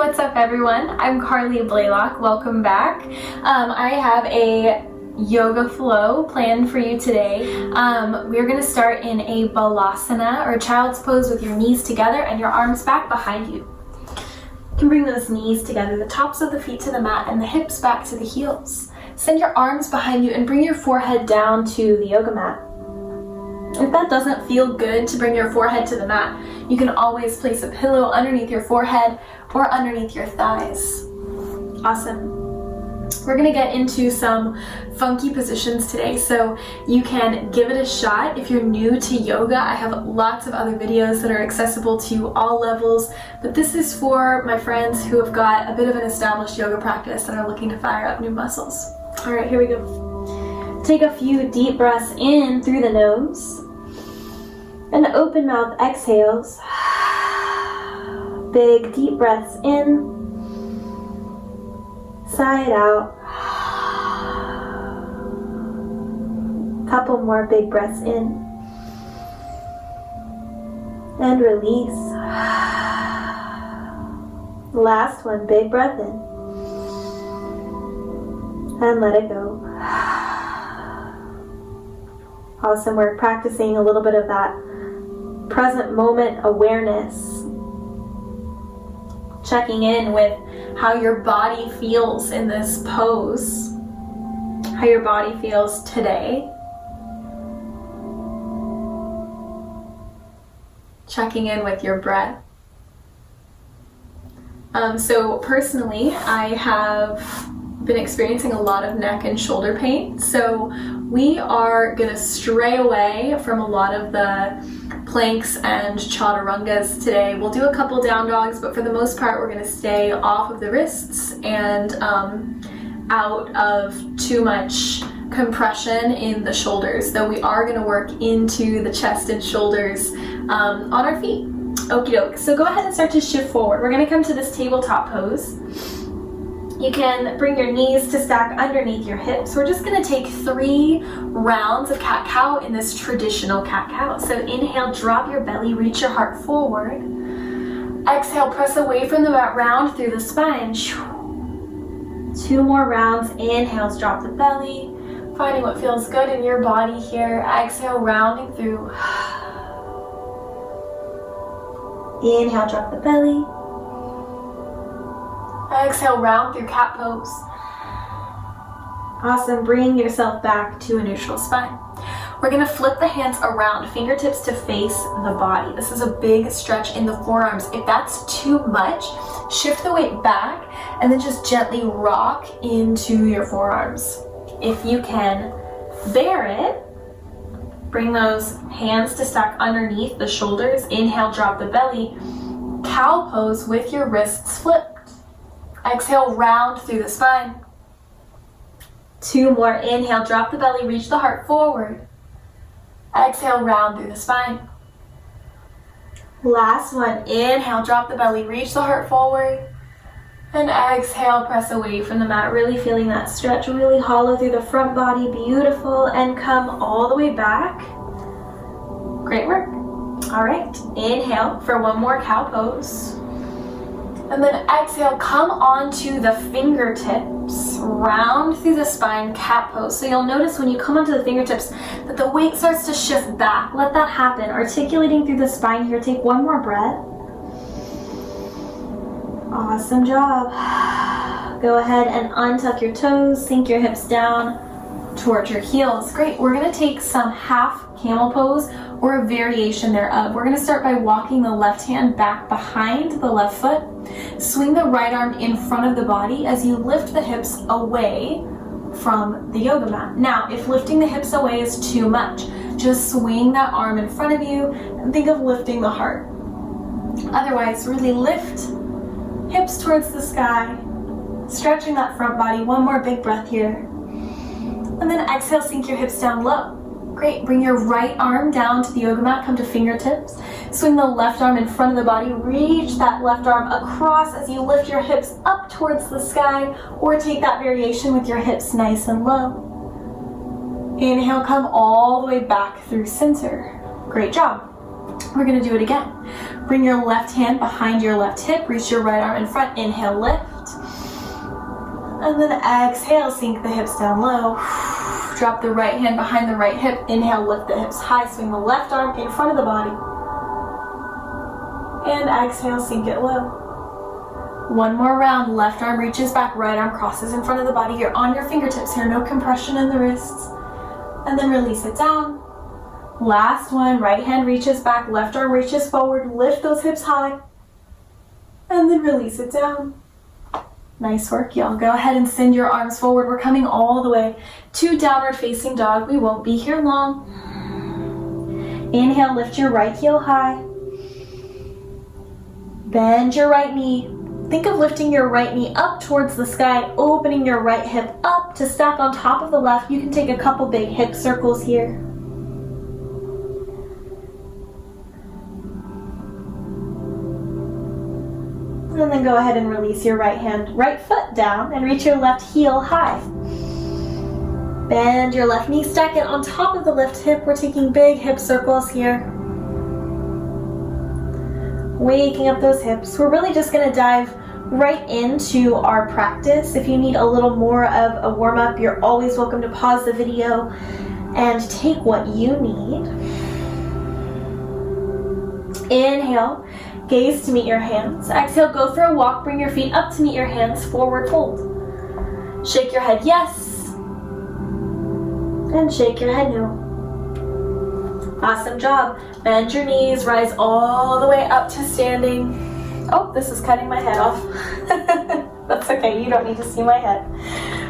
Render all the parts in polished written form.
What's up, everyone? I'm Carly Blaylock. Welcome back. I have a yoga flow planned for you today. We're going to start in a balasana, or child's pose, with your knees together and your arms back behind you. You can bring those knees together, the tops of the feet to the mat and the hips back to the heels. Send your arms behind you and bring your forehead down to the yoga mat. If that doesn't feel good to bring your forehead to the mat, you can always place a pillow underneath your forehead or underneath your thighs. Awesome. We're going to get into some funky positions today, so you can give it a shot. If you're new to yoga, I have lots of other videos that are accessible to all levels, but this is for my friends who have got a bit of an established yoga practice and are looking to fire up new muscles. All right, here we go. Take a few deep breaths in through the nose and open mouth exhales. Big deep breaths in, sigh it out. Couple more big breaths in and release. Last one, big breath in and let it go. Awesome work, practicing a little bit of that present moment awareness. Checking in with how your body feels in this pose, how your body feels today. Checking in with your breath. So personally, I have been experiencing a lot of neck and shoulder pain, so we are going to stray away from a lot of the planks and chaturangas today. We'll do a couple down dogs, but for the most part we're going to stay off of the wrists and out of too much compression in the shoulders, though we are going to work into the chest and shoulders on our feet. Okie doke. So go ahead and start to shift forward. We're going to come to this tabletop pose. You can bring your knees to stack underneath your hips. We're just going to take 3 rounds of cat-cow in this traditional cat-cow. So inhale, drop your belly, reach your heart forward. Exhale, press away from the mat, round through the spine. 2 more rounds. Inhales, drop the belly, finding what feels good in your body here. Exhale, rounding through. Inhale, drop the belly. Exhale, round through cat pose. Awesome, bring yourself back to a neutral spine. We're going to flip the hands around, fingertips to face the body. This is a big stretch in the forearms. If that's too much, shift the weight back and then just gently rock into your forearms. If you can bear it, bring those hands to stack underneath the shoulders. Inhale, drop the belly. Cow pose with your wrists flipped. Exhale, round through the spine. 2 more. Inhale, drop the belly, reach the heart forward. Exhale, round through the spine. Last one. Inhale, drop the belly, reach the heart forward. And exhale, press away from the mat, really feeling that stretch, really hollow through the front body. Beautiful. And come all the way back. Great work. All right. Inhale for one more cow pose. And then exhale, come onto the fingertips, round through the spine, cat pose. So you'll notice when you come onto the fingertips that the weight starts to shift back. Let that happen. Articulating through the spine here. Take one more breath. Awesome job. Go ahead and untuck your toes, sink your hips down towards your heels. Great. We're going to take some half camel pose or a variation thereof. We're going to start by walking the left hand back behind the left foot. Swing the right arm in front of the body as you lift the hips away from the yoga mat. Now, if lifting the hips away is too much, just swing that arm in front of you and think of lifting the heart. Otherwise, really lift hips towards the sky, stretching that front body. One more big breath here. And then exhale, sink your hips down low. Great, bring your right arm down to the yoga mat, come to fingertips. Swing the left arm in front of the body, reach that left arm across as you lift your hips up towards the sky, or take that variation with your hips nice and low. Inhale, come all the way back through center. Great job. We're gonna do it again. Bring your left hand behind your left hip, reach your right arm in front, inhale, lift. And then exhale, sink the hips down low. Drop the right hand behind the right hip, inhale, lift the hips high, swing the left arm in front of the body. And exhale, sink it low. One more round, left arm reaches back, right arm crosses in front of the body. You're on your fingertips here, no compression in the wrists. And then release it down. Last one, right hand reaches back, left arm reaches forward, lift those hips high. And then release it down. Nice work, y'all. Go ahead and send your arms forward. We're coming all the way to downward facing dog. We won't be here long. Inhale, lift your right heel high. Bend your right knee. Think of lifting your right knee up towards the sky, opening your right hip up to stack on top of the left. You can take a couple big hip circles here. And then go ahead and release your right foot down and reach your left heel high. Bend your left knee, stack it on top of the left hip. We're taking big hip circles here. Waking up those hips. We're really just gonna dive right into our practice. If you need a little more of a warm-up, you're always welcome to pause the video and take what you need. Inhale, gaze to meet your hands. Exhale, go for a walk, bring your feet up to meet your hands, forward fold. Shake your head yes, and shake your head no. Awesome job. Bend your knees, rise all the way up to standing. Oh, this is cutting my head off. That's okay, you don't need to see my head.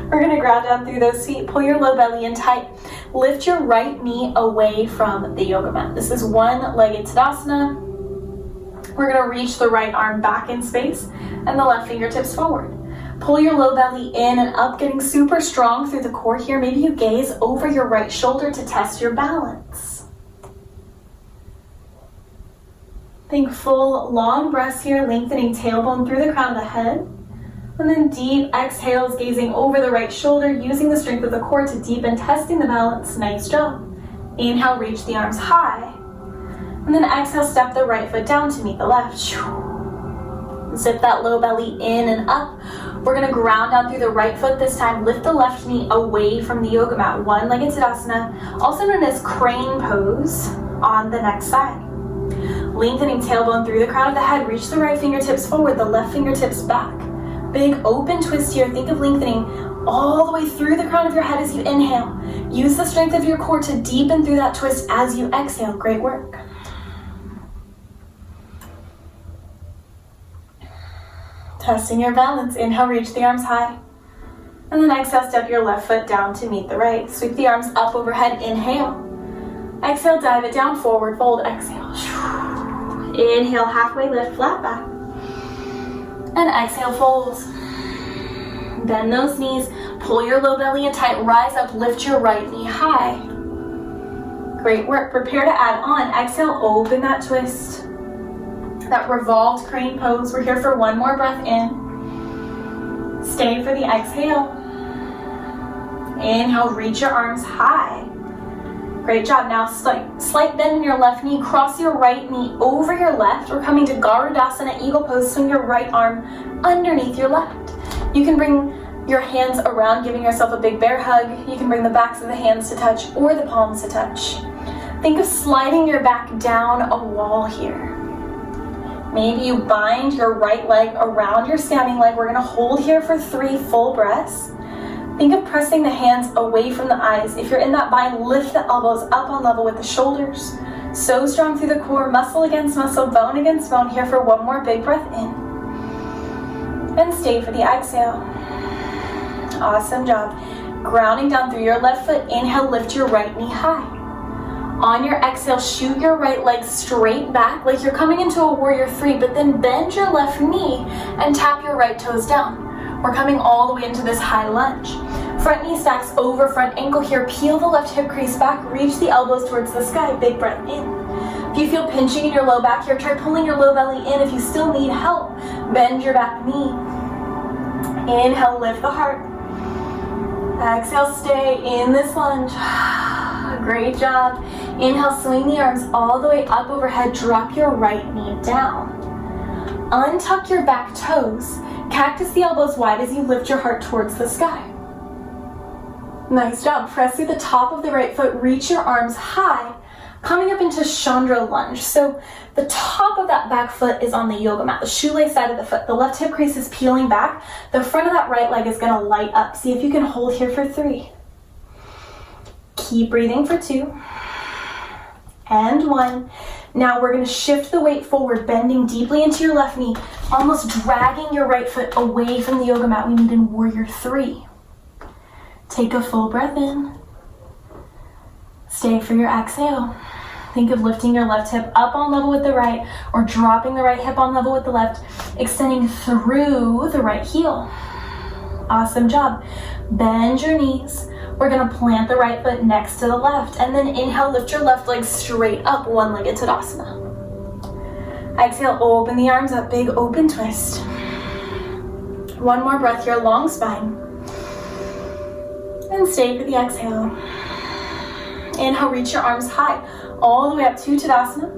We're gonna ground down through those feet, pull your low belly in tight. Lift your right knee away from the yoga mat. This is one-legged Tadasana. We're gonna reach the right arm back in space and the left fingertips forward. Pull your low belly in and up, getting super strong through the core here. Maybe you gaze over your right shoulder to test your balance. Think full long breaths here, lengthening tailbone through the crown of the head. And then deep exhales, gazing over the right shoulder, using the strength of the core to deepen, testing the balance. Nice job. Inhale, reach the arms high. And then exhale, step the right foot down to meet the left. Zip that low belly in and up. We're gonna ground down through the right foot this time. Lift the left knee away from the yoga mat. One-legged Tadasana, also known as crane pose on the next side. Lengthening tailbone through the crown of the head. Reach the right fingertips forward, the left fingertips back. Big open twist here. Think of lengthening all the way through the crown of your head as you inhale. Use the strength of your core to deepen through that twist as you exhale. Great work. Testing your balance. Inhale, reach the arms high. And then exhale, step your left foot down to meet the right. Sweep the arms up overhead. Inhale. Exhale, dive it down, forward fold. Exhale. Inhale, halfway lift, flat back. And exhale, fold. Bend those knees, pull your low belly in tight, rise up, lift your right knee high. Great work. Prepare to add on. Exhale, open that twist. That revolved crane pose. We're here for one more breath in. Stay for the exhale. Inhale, reach your arms high. Great job. Now slight bend in your left knee. Cross your right knee over your left. We're coming to Garudasana, eagle pose. Swing your right arm underneath your left. You can bring your hands around, giving yourself a big bear hug. You can bring the backs of the hands to touch or the palms to touch. Think of sliding your back down a wall here. Maybe you bind your right leg around your standing leg. We're gonna hold here for 3 full breaths. Think of pressing the hands away from the eyes. If you're in that bind, lift the elbows up on level with the shoulders. So strong through the core, muscle against muscle, bone against bone. Here for one more big breath in. And stay for the exhale. Awesome job. Grounding down through your left foot. Inhale, lift your right knee high. On your exhale, shoot your right leg straight back like you're coming into a warrior 3, but then bend your left knee and tap your right toes down. We're coming all the way into this high lunge. Front knee stacks over front ankle here. Peel the left hip crease back. Reach the elbows towards the sky. Big breath in. If you feel pinching in your low back here, try pulling your low belly in. If you still need help, bend your back knee. Inhale, lift the heart. Exhale, stay in this lunge. Great job. Inhale, swing the arms all the way up overhead. Drop your right knee down. Untuck your back toes. Cactus the elbows wide as you lift your heart towards the sky. Nice job. Press through the top of the right foot. Reach your arms high, coming up into Chandra lunge. So the top of that back foot is on the yoga mat, the shoelace side of the foot. The left hip crease is peeling back. The front of that right leg is going to light up. See if you can hold here for 3. Keep breathing for 2. And 1. Now we're going to shift the weight forward, bending deeply into your left knee, almost dragging your right foot away from the yoga mat. We need in warrior 3. Take a full breath in. Stay for your exhale. Think of lifting your left hip up on level with the right, or dropping the right hip on level with the left, extending through the right heel. Awesome job. Bend your knees. We're gonna plant the right foot next to the left, and then inhale, lift your left leg straight up, one-legged Tadasana. Exhale, open the arms up, big open twist. One more breath here, long spine. And stay for the exhale. Inhale, reach your arms high, all the way up to Tadasana,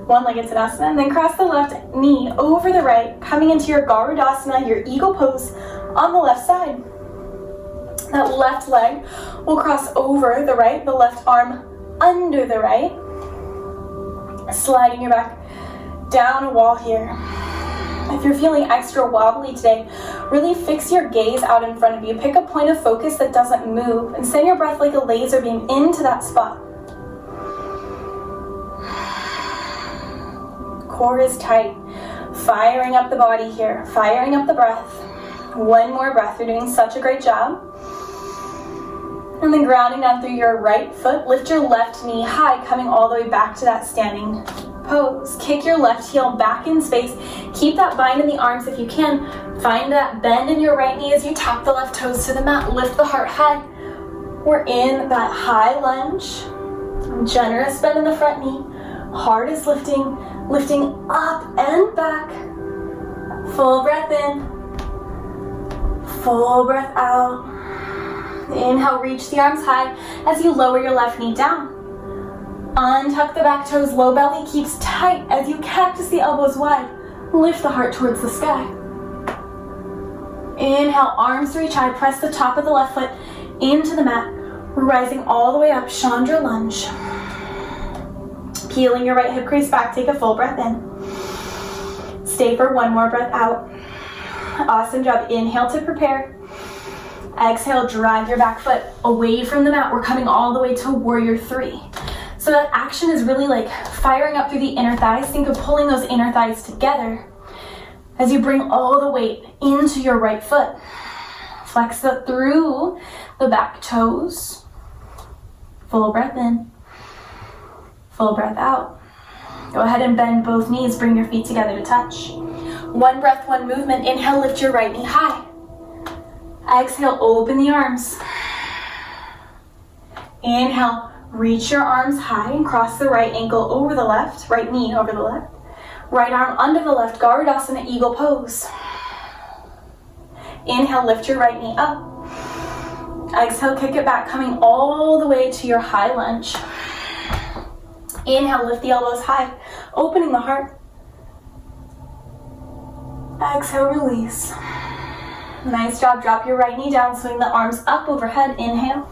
one-legged Tadasana, and then cross the left knee over the right, coming into your Garudasana, your eagle pose on the left side. That left leg will cross over the right, the left arm under the right, sliding your back down a wall here. If you're feeling extra wobbly today, really fix your gaze out in front of you. Pick a point of focus that doesn't move and send your breath like a laser beam into that spot. Core is tight. Firing up the body here, firing up the breath. One more breath. You're doing such a great job. And then grounding down through your right foot, lift your left knee high, coming all the way back to that standing pose. Kick your left heel back in space. Keep that bind in the arms if you can. Find that bend in your right knee as you tap the left toes to the mat. Lift the heart high. We're in that high lunge. Generous bend in the front knee. Heart is lifting up and back. Full breath in. Full breath out. Inhale, reach the arms high as you lower your left knee down. Untuck the back toes, low belly keeps tight as you cactus the elbows wide. Lift the heart towards the sky. Inhale, arms reach high, press the top of the left foot into the mat, rising all the way up, Chandra lunge. Peeling your right hip crease back, take a full breath in. Stay for one more breath out. Awesome job. Inhale to prepare. Exhale, drag your back foot away from the mat. We're coming all the way to warrior 3. So that action is really like firing up through the inner thighs. Think of pulling those inner thighs together as you bring all the weight into your right foot. Flex through the back toes. Full breath in. Full breath out. Go ahead and bend both knees. Bring your feet together to touch. One breath, one movement. Inhale, lift your right knee high. Exhale, open the arms. Inhale, reach your arms high and cross the right ankle over the left, right knee over the left. Right arm under the left, Garudasana, eagle pose. Inhale, lift your right knee up. Exhale, kick it back, coming all the way to your high lunge. Inhale, lift the elbows high, opening the heart. Exhale, release. Nice job. Drop your right knee down, swing the arms up overhead. Inhale.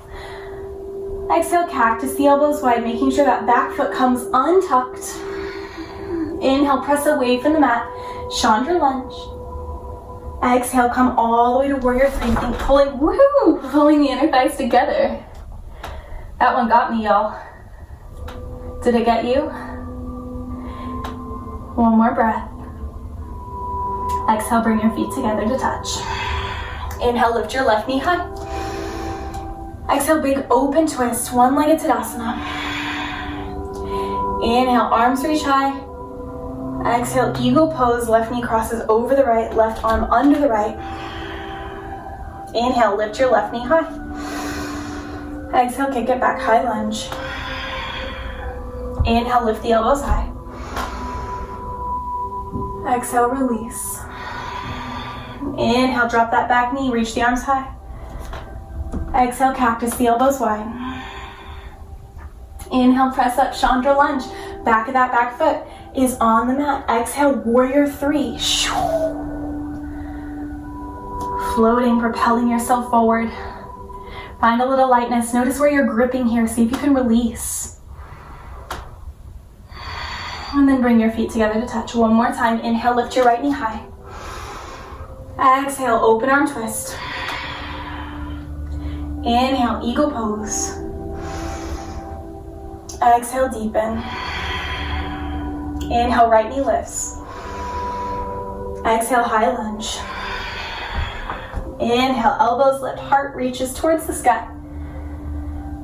Exhale, cactus the elbows wide, making sure that back foot comes untucked. Inhale, press away from the mat, Chandra lunge. Exhale, come all the way to warrior 3. Think pulling the inner thighs together. That one got me, y'all. Did it get you? One more breath. Exhale, bring your feet together to touch. Inhale, lift your left knee high. Exhale, big open twist, one-legged Tadasana. Inhale, arms reach high. Exhale, eagle pose, left knee crosses over the right, left arm under the right. Inhale, lift your left knee high. Exhale, kick it back, high lunge. Inhale, lift the elbows high. Exhale, release. Inhale, drop that back knee, reach the arms high. Exhale, cactus the elbows wide. Inhale, press up, Chandra lunge. Back of that back foot is on the mat. Exhale, warrior three. Floating, propelling yourself forward. Find a little lightness. Notice where you're gripping here. See if you can release. And then bring your feet together to touch. One more time. Inhale, lift your right knee high. Exhale, open arm twist. Inhale, eagle pose. Exhale, deepen. Inhale, right knee lifts. Exhale, high lunge. Inhale, elbows lift, heart reaches towards the sky.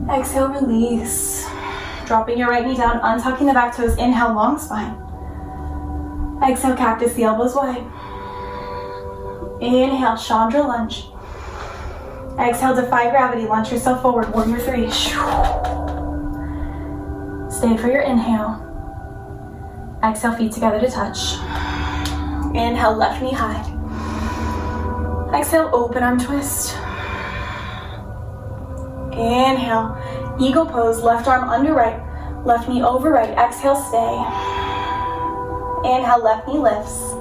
Exhale, release. Dropping your right knee down, untucking the back toes. Inhale, long spine. Exhale, cactus, the elbows wide. Inhale, Chandra lunge. Exhale, defy gravity, launch yourself forward, warrior three. Stay for your inhale. Exhale, feet together to touch. Inhale, left knee high. Exhale, open arm twist. Inhale, eagle pose, left arm under right, left knee over right. Exhale, stay. Inhale, left knee lifts.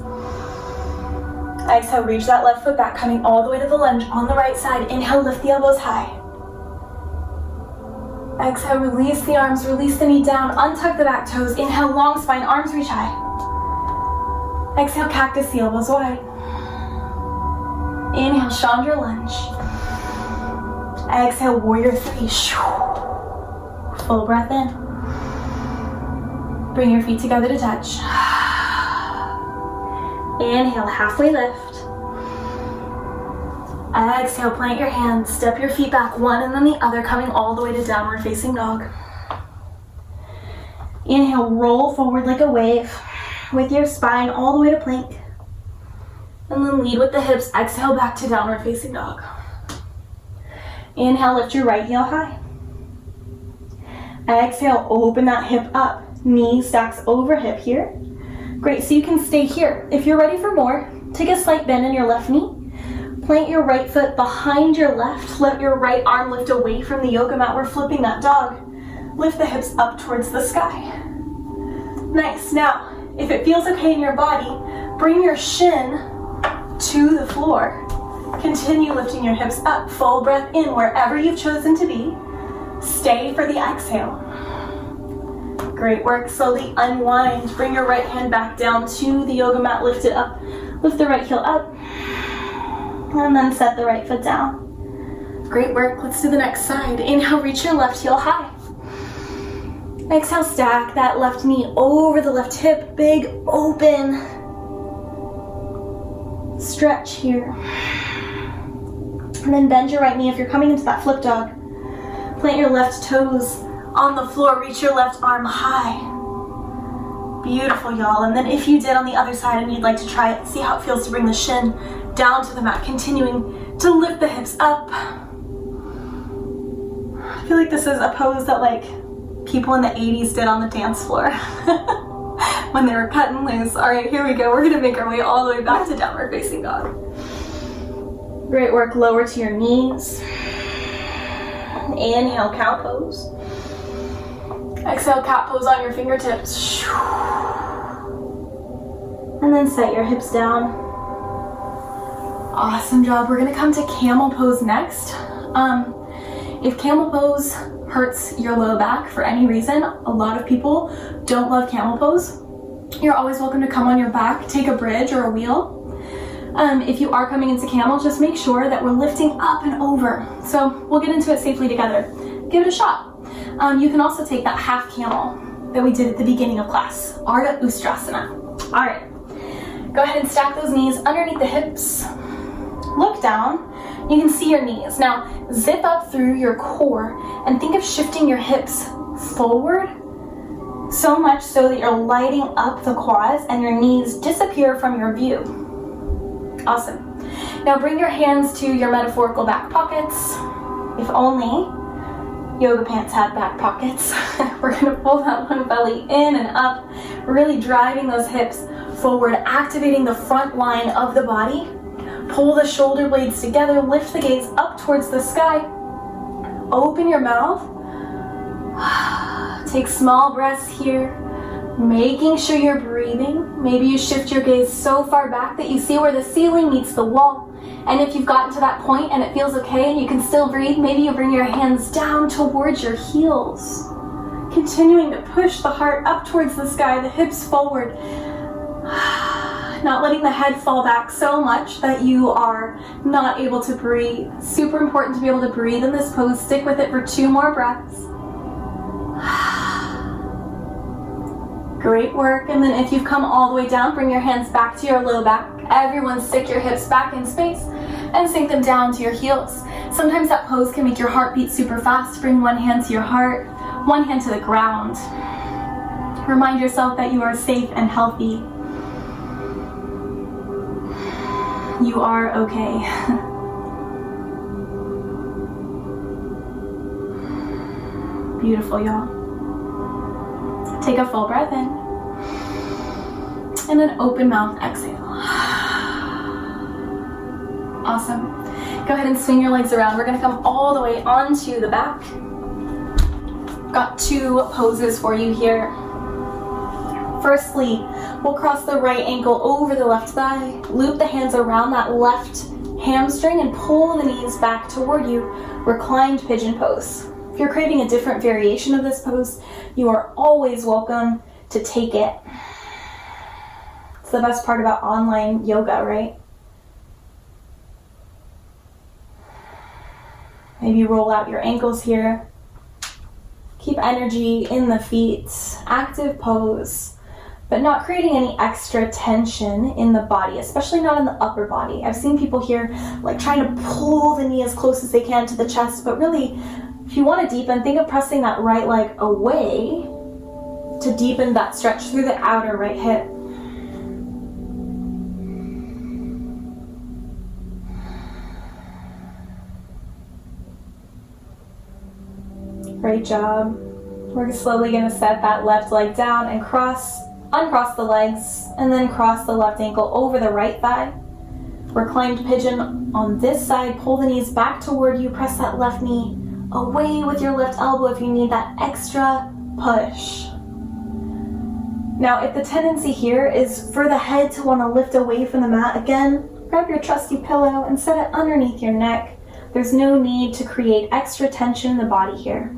Exhale, reach that left foot back, coming all the way to the lunge on the right side. Inhale, lift the elbows high. Exhale, release the arms, release the knee down, untuck the back toes. Inhale, long spine, arms reach high. Exhale, cactus, the elbows wide. Inhale, Chandra lunge. Exhale, warrior three. Full breath in. Bring your feet together to touch. Inhale, halfway lift. Exhale, plant your hands, step your feet back, one and then the other, coming all the way to downward facing dog. Inhale, roll forward like a wave with your spine all the way to plank. And then lead with the hips. Exhale, back to downward facing dog. Inhale, lift your right heel high. Exhale, open that hip up. Knee stacks over hip here. Great, so you can stay here. If you're ready for more, take a slight bend in your left knee. Plant your right foot behind your left. Let your right arm lift away from the yoga mat. We're flipping that dog. Lift the hips up towards the sky. Nice. Now, if it feels okay in your body, bring your shin to the floor. Continue lifting your hips up. Full breath in wherever you've chosen to be. Stay for the exhale. Great work. Slowly unwind. Bring your right hand back down to the yoga mat. Lift it up. Lift the right heel up. And then set the right foot down. Great work. Let's do the next side. Inhale, reach your left heel high. Exhale, stack that left knee over the left hip. Big open stretch here. And then bend your right knee if you're coming into that flip dog. Plant your left toes on the floor. Reach your left arm high. Beautiful, y'all. And then if you did on the other side and you'd like to try it, see how it feels to bring the shin down to the mat, continuing to lift the hips up. I feel like this is a pose that like people in the 80s did on the dance floor when they were cutting loose. All right, here we go. We're gonna make our way all the way back to downward facing dog. Great work. Lower to your knees. Inhale, cow pose. Exhale, cat pose on your fingertips. And then set your hips down. Awesome job. We're gonna come to camel pose next. If camel pose hurts your low back for any reason, a lot of people don't love camel pose. You're always welcome to come on your back, take a bridge or a wheel. If you are coming into camel, just make sure that we're lifting up and over. So we'll get into it safely together. Give it a shot. You can also take that half camel that we did at the beginning of class, Ardha Ustrasana. All right, go ahead and stack those knees underneath the hips. Look down. You can see your knees. Now zip up through your core and think of shifting your hips forward so much so that you're lighting up the quads and your knees disappear from your view. Awesome. Now bring your hands to your metaphorical back pockets. If only yoga pants had back pockets. We're gonna pull that one belly in and up, really driving those hips forward, activating the front line of the body. Pull the shoulder blades together, lift the gaze up towards the sky. Open your mouth Take small breaths here, making sure you're breathing. Maybe you shift your gaze so far back that you see where the ceiling meets the wall. And if you've gotten to that point and it feels okay and you can still breathe, maybe you bring your hands down towards your heels. Continuing to push the heart up towards the sky, the hips forward. Not letting the head fall back so much that you are not able to breathe. Super important to be able to breathe in this pose. Stick with it for 2 more breaths. Great work. And then if you've come all the way down, bring your hands back to your low back. Everyone stick your hips back in space and sink them down to your heels. Sometimes that pose can make your heart beat super fast. Bring one hand to your heart, one hand to the ground. Remind yourself that you are safe and healthy. You are okay. Beautiful, y'all. Take a full breath in. And then open mouth, exhale. Awesome. Go ahead and swing your legs around. We're gonna come all the way onto the back. Got 2 poses for you here. Firstly, we'll cross the right ankle over the left thigh, loop the hands around that left hamstring and pull the knees back toward you, reclined pigeon pose. If you're craving a different variation of this pose, you are always welcome to take it. It's the best part about online yoga, right? Maybe roll out your ankles here. Keep energy in the feet, active pose, but not creating any extra tension in the body, especially not in the upper body. I've seen people here like trying to pull the knee as close as they can to the chest, but really, if you want to deepen, think of pressing that right leg away to deepen that stretch through the outer right hip. Great job. We're slowly going to set that left leg down and uncross the legs, and then cross the left ankle over the right thigh. Reclined pigeon on this side. Pull the knees back toward you. Press that left knee away with your left elbow if you need that extra push. Now, if the tendency here is for the head to want to lift away from the mat, again, grab your trusty pillow and set it underneath your neck. There's no need to create extra tension in the body here.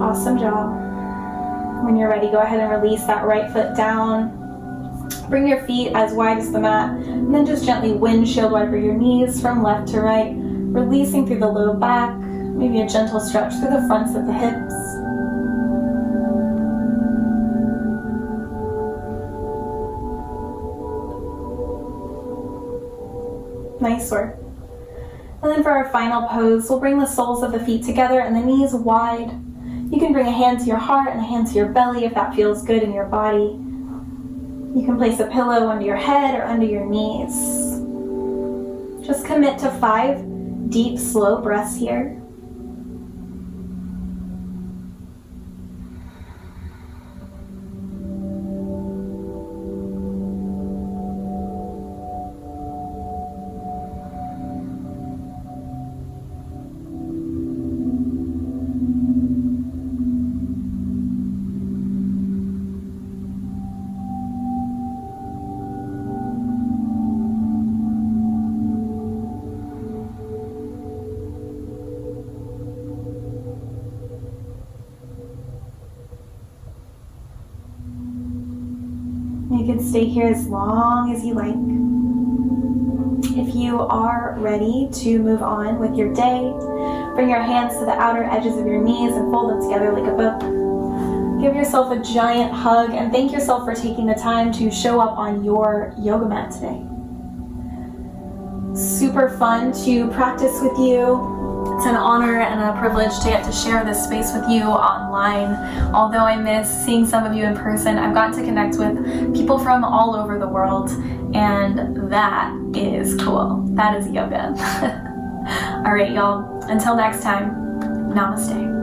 Awesome job. When you're ready, go ahead and release that right foot down. Bring your feet as wide as the mat, and then just gently windshield wiper your knees from left to right, releasing through the low back, maybe a gentle stretch through the fronts of the hips. Nice work. And then for our final pose, we'll bring the soles of the feet together and the knees wide. You can bring a hand to your heart and a hand to your belly if that feels good in your body. You can place a pillow under your head or under your knees. Just commit to 5 deep, slow breaths here. You can stay here as long as you like. If you are ready to move on with your day, bring your hands to the outer edges of your knees and fold them together like a book. Give yourself a giant hug and thank yourself for taking the time to show up on your yoga mat today. Super fun to practice with you. It's an honor and a privilege to get to share this space with you online. Although I miss seeing some of you in person, I've gotten to connect with people from all over the world, and that is cool. That is yoga. All right, y'all. Until next time, namaste.